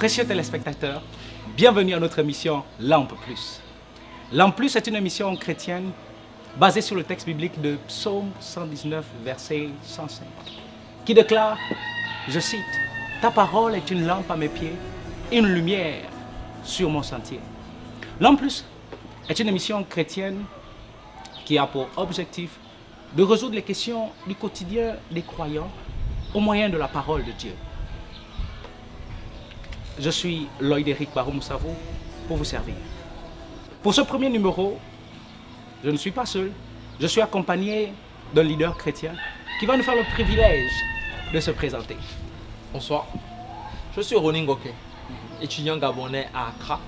Précieux téléspectateurs, bienvenue à notre émission Lampe Plus. Lampe Plus est une émission chrétienne basée sur le texte biblique de Psaume 119, verset 105, qui déclare, je cite, « Ta parole est une lampe à mes pieds, une lumière sur mon sentier ». Lampe Plus est une émission chrétienne qui a pour objectif de résoudre les questions du quotidien des croyants au moyen de la parole de Dieu. Je suis Lloyd-Éric Barou-Moussavo pour vous servir. Pour ce premier numéro, je ne suis pas seul. Je suis accompagné d'un leader chrétien qui va nous faire le privilège de se présenter. Bonsoir, je suis Ronin Goke, étudiant gabonais à Accra.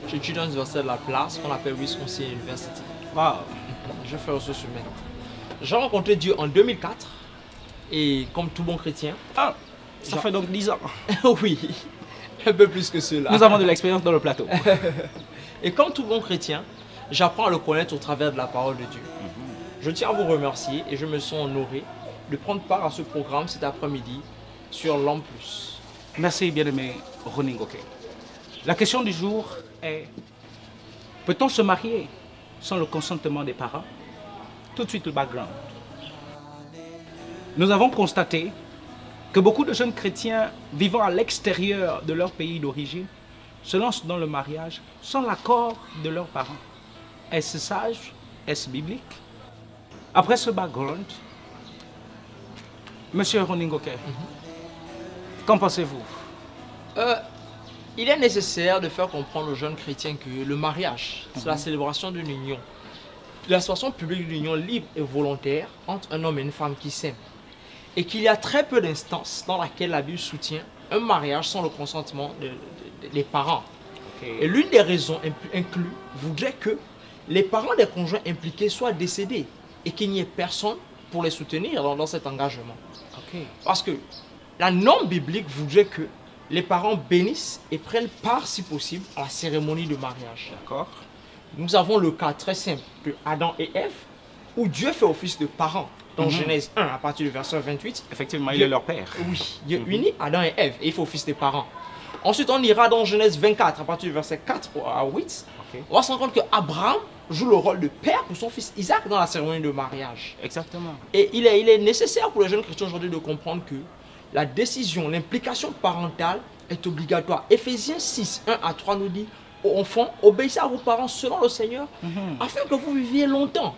J'étudie dans l'université de la place qu'on appelle Wisconsin University. Wow. Je fais ressources humaines. J'ai rencontré Dieu en 2004 et comme tout bon chrétien... Ah, ça fait donc 10 ans. Oui, un peu plus que cela. Nous avons de l'expérience dans le plateau. Et comme tout bon chrétien, j'apprends à le connaître au travers de la parole de Dieu. Je tiens à vous remercier et je me sens honoré de prendre part à ce programme cet après-midi sur Lampe Plus. Merci bien-aimé Ronin Goke. La question du jour est, peut-on se marier sans le consentement des parents? Tout de suite le background. Nous avons constaté que beaucoup de jeunes chrétiens vivant à l'extérieur de leur pays d'origine se lancent dans le mariage sans l'accord de leurs parents. Est-ce sage? Est-ce biblique? Après ce background, Monsieur Ronin Goke, qu'en pensez-vous? Il est nécessaire de faire comprendre aux jeunes chrétiens que le mariage, c'est la célébration d'une union. La célébration publique d'une union libre et volontaire entre un homme et une femme qui s'aiment. Et qu'il y a très peu d'instances dans lesquelles la Bible soutient un mariage sans le consentement des parents. Okay. Et l'une des raisons incluses voudrait que les parents des conjoints impliqués soient décédés et qu'il n'y ait personne pour les soutenir dans cet engagement. Okay. Parce que la norme biblique voudrait que les parents bénissent et prennent part, si possible, à la cérémonie de mariage. D'accord. Nous avons le cas très simple de Adam et Ève, où Dieu fait office de parents. Dans Genèse 1, à partir du verset 28. Effectivement, il est leur père. Oui, Dieu unit Adam et Ève et il fait office des parents. Ensuite, on ira dans Genèse 24, à partir du verset 4 à 8. Okay. On va se rendre compte qu'Abraham joue le rôle de père pour son fils Isaac dans la cérémonie de mariage. Exactement. Et il est nécessaire pour les jeunes chrétiens aujourd'hui de comprendre que la décision, l'implication parentale est obligatoire. Éphésiens 6, 1 à 3 nous dit aux enfants, obéissez à vos parents selon le Seigneur, afin que vous viviez longtemps.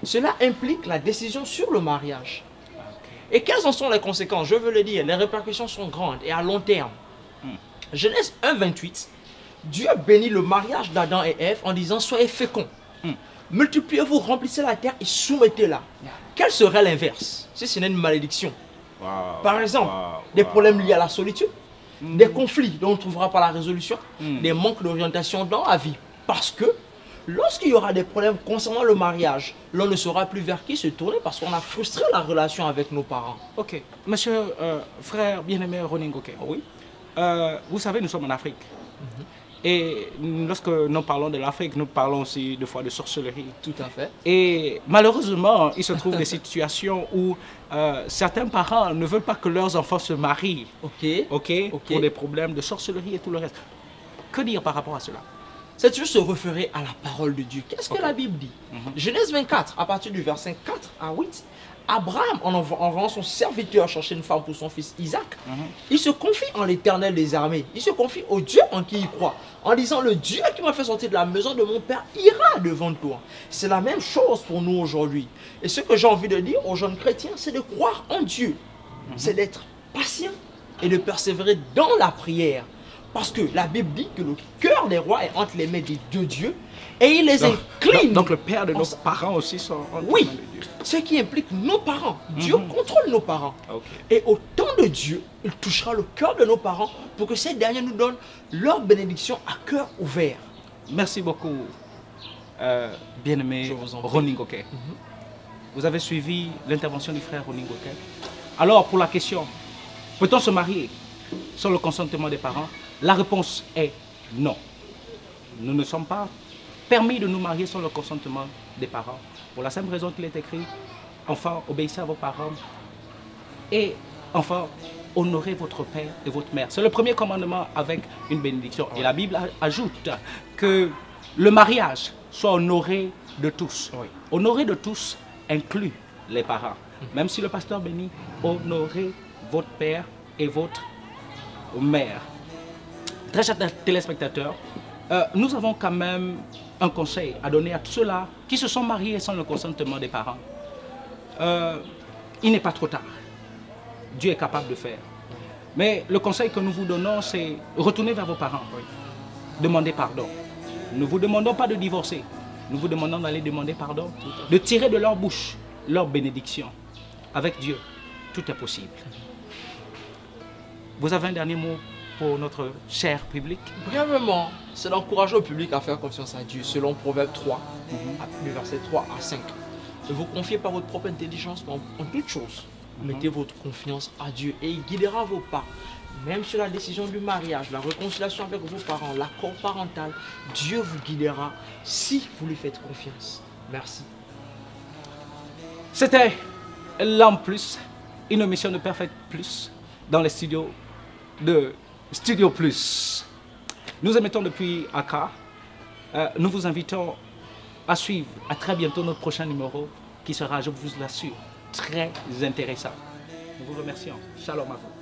Cela implique la décision sur le mariage. Okay. Et quelles en sont les conséquences? Je veux le dire, les répercussions sont grandes et à long terme. Genèse 1, 28, Dieu bénit le mariage d'Adam et Ève en disant, soyez féconds, multipliez-vous, remplissez la terre et soumettez-la. Quel serait l'inverse si ce n'est une malédiction? Par exemple, des problèmes liés à la solitude, des conflits dont on ne trouvera pas la résolution, des manques d'orientation dans la vie. Parce que lorsqu'il y aura des problèmes concernant le mariage, l'on ne saura plus vers qui se tourner parce qu'on a frustré la relation avec nos parents. Ok. Monsieur, frère bien-aimé Ronin Goke, oui. Vous savez, nous sommes en Afrique. Et lorsque nous parlons de l'Afrique, nous parlons aussi de fois de sorcellerie. Tout à fait. Et malheureusement, il se trouve des situations où certains parents ne veulent pas que leurs enfants se marient. Ok. Pour des problèmes de sorcellerie et tout le reste. Que dire par rapport à cela? C'est juste se référer à la parole de Dieu. Qu'est-ce que la Bible dit? Genèse 24, à partir du verset 4 à 8, Abraham, en envoyant son serviteur chercher une femme pour son fils Isaac, il se confie en l'Éternel des armées. Il se confie au Dieu en qui il croit, en disant, le Dieu qui m'a fait sortir de la maison de mon père ira devant toi. C'est la même chose pour nous aujourd'hui. Et ce que j'ai envie de dire aux jeunes chrétiens, c'est de croire en Dieu. C'est d'être patient et de persévérer dans la prière. Parce que la Bible dit que le cœur des rois est entre les mains des deux dieux et il les incline. Donc le père de nos parents aussi sont entre oui, les mains de Dieu. Ce qui implique nos parents. Dieu contrôle nos parents. Okay. Et au temps de Dieu, il touchera le cœur de nos parents pour que ces derniers nous donnent leur bénédiction à cœur ouvert. Merci beaucoup, bien-aimé Ronin Goke. Vous avez suivi l'intervention du frère Ronin Goke. Alors, pour la question, peut-on se marier sans le consentement des parents? La réponse est non. Nous ne sommes pas permis de nous marier sans le consentement des parents. Pour la simple raison qu'il est écrit, enfants, obéissez à vos parents. Et enfants, honorez votre père et votre mère. C'est le premier commandement avec une bénédiction. Et la Bible ajoute que le mariage soit honoré de tous. Honoré de tous inclut les parents. Même si le pasteur bénit, honorez votre père et votre mère. Très chers téléspectateurs, nous avons quand même un conseil à donner à tous ceux-là qui se sont mariés sans le consentement des parents. Il n'est pas trop tard. Dieu est capable de faire. Mais le conseil que nous vous donnons, c'est retourner vers vos parents. Demandez pardon. Nous ne vous demandons pas de divorcer. Nous vous demandons d'aller demander pardon, de tirer de leur bouche leur bénédiction. Avec Dieu, tout est possible. Vous avez un dernier mot pour notre cher public? Brièvement, c'est d'encourager au public à faire confiance à Dieu, selon Proverbe 3, du verset 3 à 5. Ne vous confiez pas votre propre intelligence, mais en toute chose, mettez votre confiance à Dieu et il guidera vos pas. Même sur la décision du mariage, la réconciliation avec vos parents, l'accord parental, Dieu vous guidera si vous lui faites confiance. Merci. C'était l'An Plus, une émission de Perfect Plus dans les studios de Studio Plus. Nous émettons depuis Accra. Nous vous invitons à suivre à très bientôt notre prochain numéro qui sera, je vous l'assure, très intéressant. Nous vous remercions. Shalom à vous.